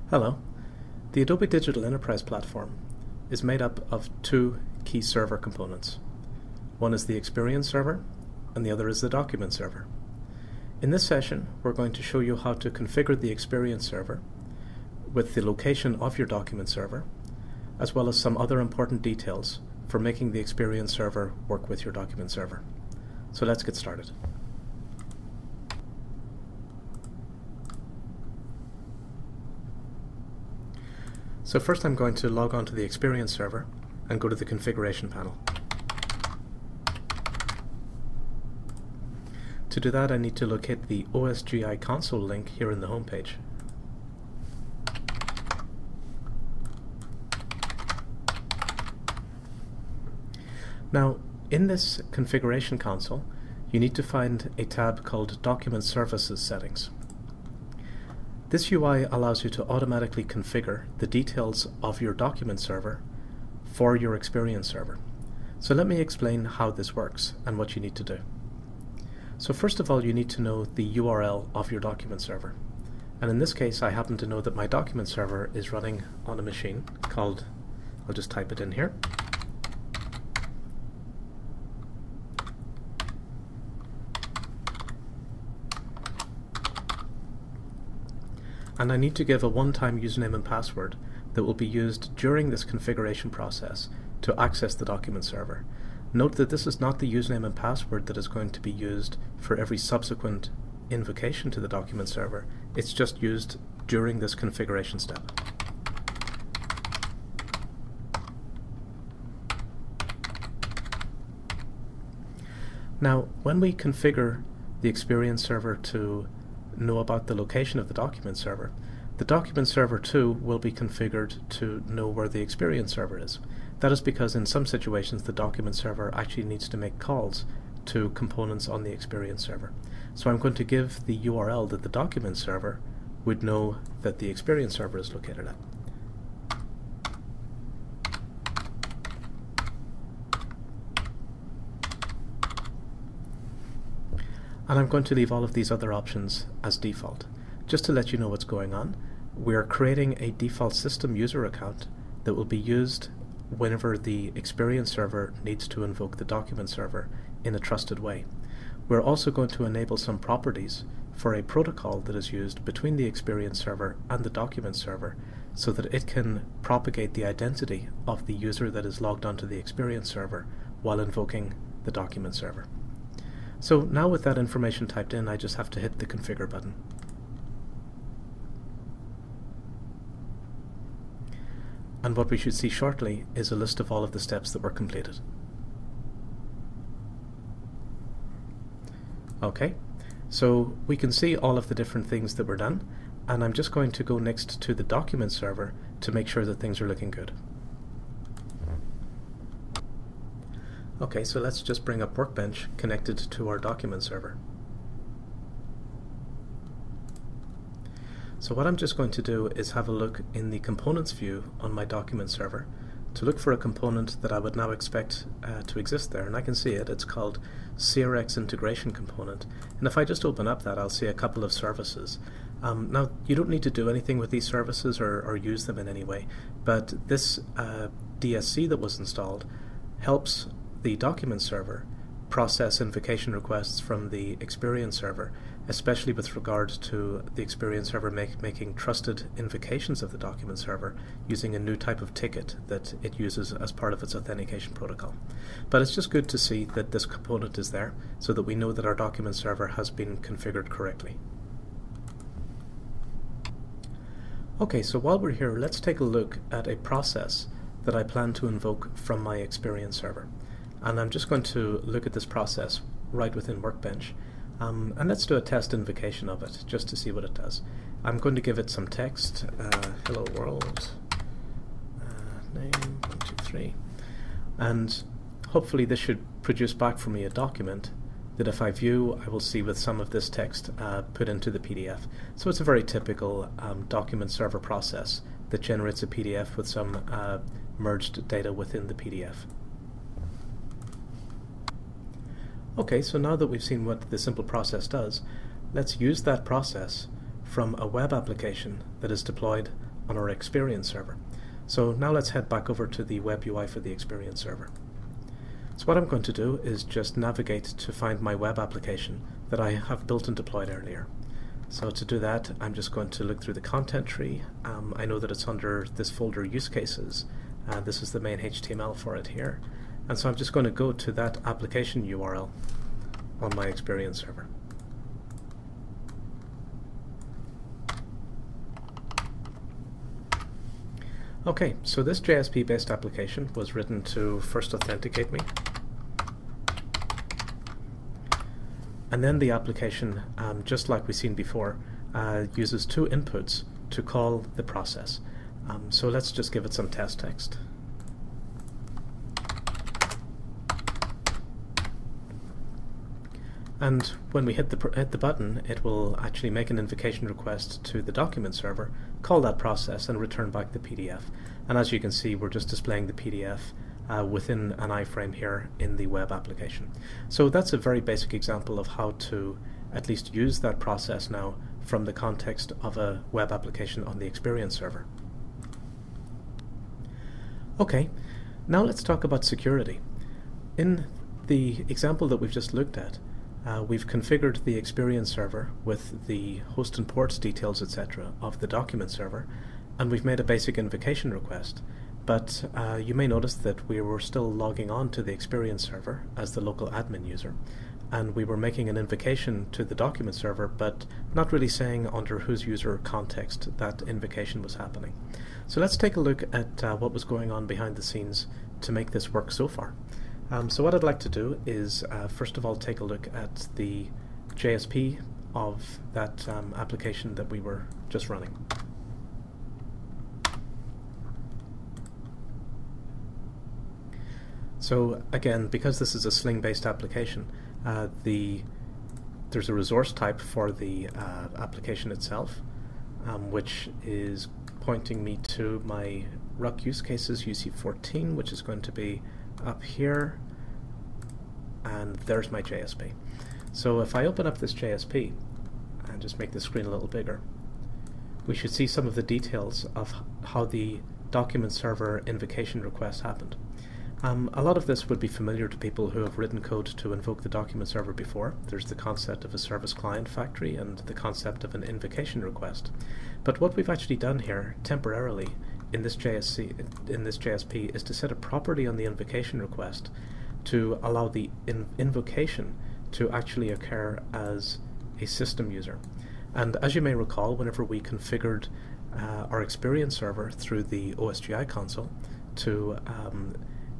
Hello. The Adobe Digital Enterprise platform is made up of two key server components. One is the Experience server and the other is the Document server. In this session, we're going to show you how to configure the Experience server with the location of your Document server, as well as some other important details for making the Experience server work with your Document server. So let's get started. So first I'm going to log on to the Experience server and go to the configuration panel. To do that, I need to locate the OSGI console link here in the home page. Now, in this configuration console, you need to find a tab called Document Services Settings. This UI allows you to automatically configure the details of your document server for your Experience server. So let me explain how this works and what you need to do. So first of all, you need to know the URL of your document server. And in this case, I happen to know that my document server is running on a machine called, I'll just type it in here, and I need to give a one-time username and password that will be used during this configuration process to access the document server. Note that this is not the username and password that is going to be used for every subsequent invocation to the document server. It's just used during this configuration step. Now, when we configure the Experience server to know about the location of the document server too will be configured to know where the Experience server is. That is because in some situations the document server actually needs to make calls to components on the Experience server. So I'm going to give the URL that the document server would know that the Experience server is located at. And I'm going to leave all of these other options as default. Just to let you know what's going on, we are creating a default system user account that will be used whenever the Experience server needs to invoke the document server in a trusted way. We're also going to enable some properties for a protocol that is used between the Experience server and the document server so that it can propagate the identity of the user that is logged onto the Experience server while invoking the document server. So now with that information typed in, I just have to hit the configure button. And what we should see shortly is a list of all of the steps that were completed. Okay, so we can see all of the different things that were done, and I'm just going to go next to the document server to make sure that things are looking good. Okay, so let's just bring up Workbench connected to our document server. So what I'm just going to do is have a look in the components view on my document server to look for a component that I would now expect to exist there, and I can see it. It's called CRX Integration Component, and if I just open up that, I'll see a couple of services. Now, you don't need to do anything with these services or use them in any way, but this DSC that was installed helps the document server process invocation requests from the Experience server, especially with regard to the Experience server making trusted invocations of the document server using a new type of ticket that it uses as part of its authentication protocol. But it's just good to see that this component is there so that we know that our document server has been configured correctly. Okay, so while we're here, let's take a look at a process that I plan to invoke from my Experience server. And I'm just going to look at this process right within Workbench. And let's do a test invocation of it, just to see what it does. I'm going to give it some text, hello world, name, 1, 2, 3. And hopefully this should produce back for me a document that if I view, I will see with some of this text put into the PDF. So it's a very typical document server process that generates a PDF with some merged data within the PDF. Okay, so now that we've seen what the simple process does, let's use that process from a web application that is deployed on our experience server. So now let's head back over to the web UI for the experience server. So what I'm going to do is just navigate to find my web application that I have built and deployed earlier. So to do that, I'm just going to look through the content tree. I know that it's under this folder use cases. This is the main HTML for it here. And so I'm just going to go to that application URL on my experience server. Okay, so this JSP-based application was written to first authenticate me. And then the application, just like we've seen before, uses two inputs to call the process. So let's just give it some test text. And when we hit the button, it will actually make an invocation request to the document server, call that process, and return back the PDF. And as you can see, we're just displaying the PDF within an iframe here in the web application. So that's a very basic example of how to at least use that process now from the context of a web application on the experience server. Okay, now let's talk about security. In the example that we've just looked at, we've configured the experience server with the host and ports details, etc. of the document server, and we've made a basic invocation request. But you may notice that we were still logging on to the experience server as the local admin user, and we were making an invocation to the document server, but not really saying under whose user context that invocation was happening. So let's take a look at what was going on behind the scenes to make this work so far. So what I'd like to do is first of all take a look at the JSP of that application that we were just running. So again, because this is a Sling-based application, there's a resource type for the application itself, which is pointing me to my RUC use cases UC14, which is going to be up here, and there's my JSP. So if I open up this JSP and just make the screen a little bigger, we should see some of the details of how the document server invocation request happened. A lot of this would be familiar to people who have written code to invoke the document server before. There's the concept of a service client factory and the concept of an invocation request. But what we've actually done here temporarily in this JSP is to set a property on the invocation request to allow the invocation to actually occur as a system user. And as you may recall, whenever we configured our experience server through the OSGI console to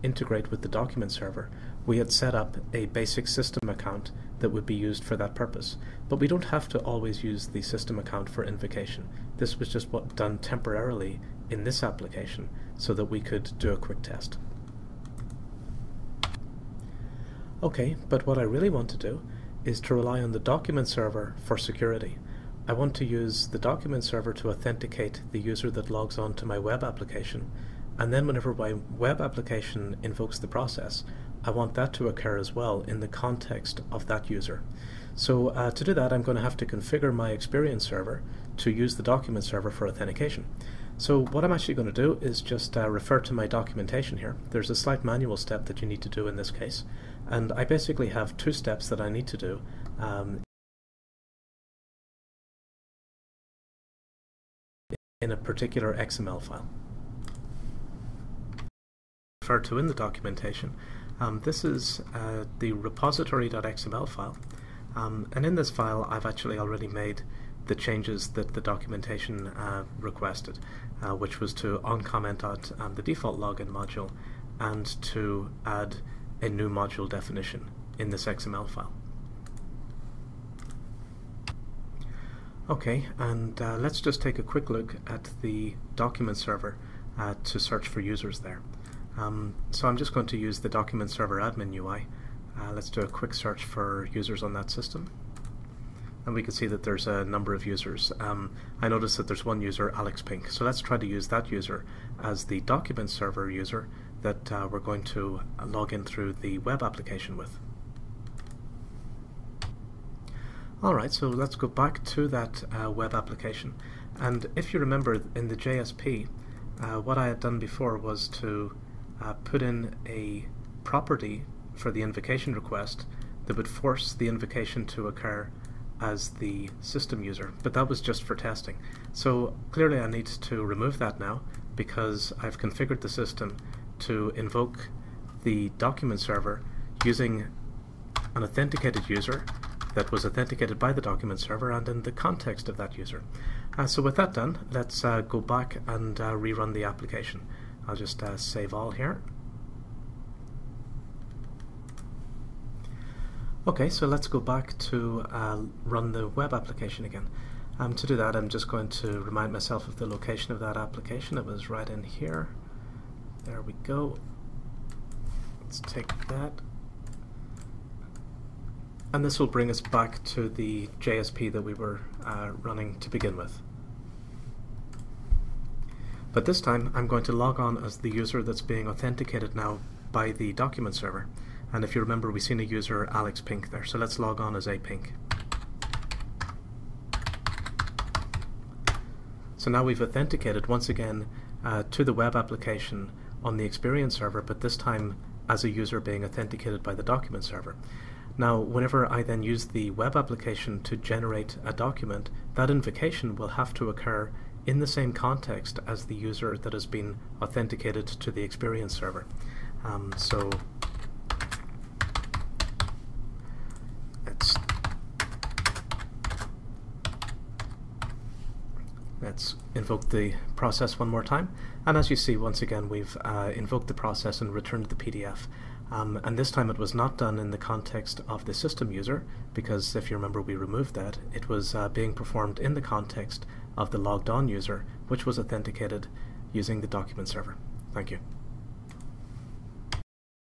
integrate with the document server, we had set up a basic system account that would be used for that purpose. But we don't have to always use the system account for invocation. This was just done temporarily in this application so that we could do a quick test. Okay, but what I really want to do is to rely on the document server for security. I want to use the document server to authenticate the user that logs on to my web application, and then whenever my web application invokes the process, I want that to occur as well in the context of that user. So to do that, I'm going to have to configure my experience server to use the document server for authentication. So what I'm actually going to do is just refer to my documentation here. There's a slight manual step that you need to do in this case, and I basically have two steps that I need to do in a particular XML file. Refer to in the documentation. This is the repository.xml file, and in this file I've actually already made the changes that the documentation requested, which was to uncomment out the default login module and to add a new module definition in this XML file. Okay, and let's just take a quick look at the document server to search for users there. So I'm just going to use the document server admin UI. Let's do a quick search for users on that system. And we can see that there's a number of users. I notice that there's one user, Alex Pink. So let's try to use that user as the document server user that we're going to log in through the web application with. Alright, so let's go back to that web application. And if you remember in the JSP, what I had done before was to put in a property for the invocation request that would force the invocation to occur as the system user, but that was just for testing. So clearly I need to remove that now because I've configured the system to invoke the document server using an authenticated user that was authenticated by the document server and in the context of that user. So with that done, let's go back and rerun the application. I'll just save all here. Okay, so let's go back to run the web application again. To do that, I'm just going to remind myself of the location of that application. It was right in here. There we go. Let's take that. And this will bring us back to the JSP that we were running to begin with. But this time I'm going to log on as the user that's being authenticated now by the document server. And if you remember, we've seen a user Alex Pink there, so let's log on as A Pink. So now we've authenticated once again to the web application on the experience server, but this time as a user being authenticated by the document server. Now whenever I then use the web application to generate a document, that invocation will have to occur in the same context as the user that has been authenticated to the experience server. So let's invoke the process one more time, and as you see, once again we've invoked the process and returned the PDF. And this time it was not done in the context of the system user, because if you remember we removed that. It was being performed in the context of the logged on user, which was authenticated using the document server. Thank you.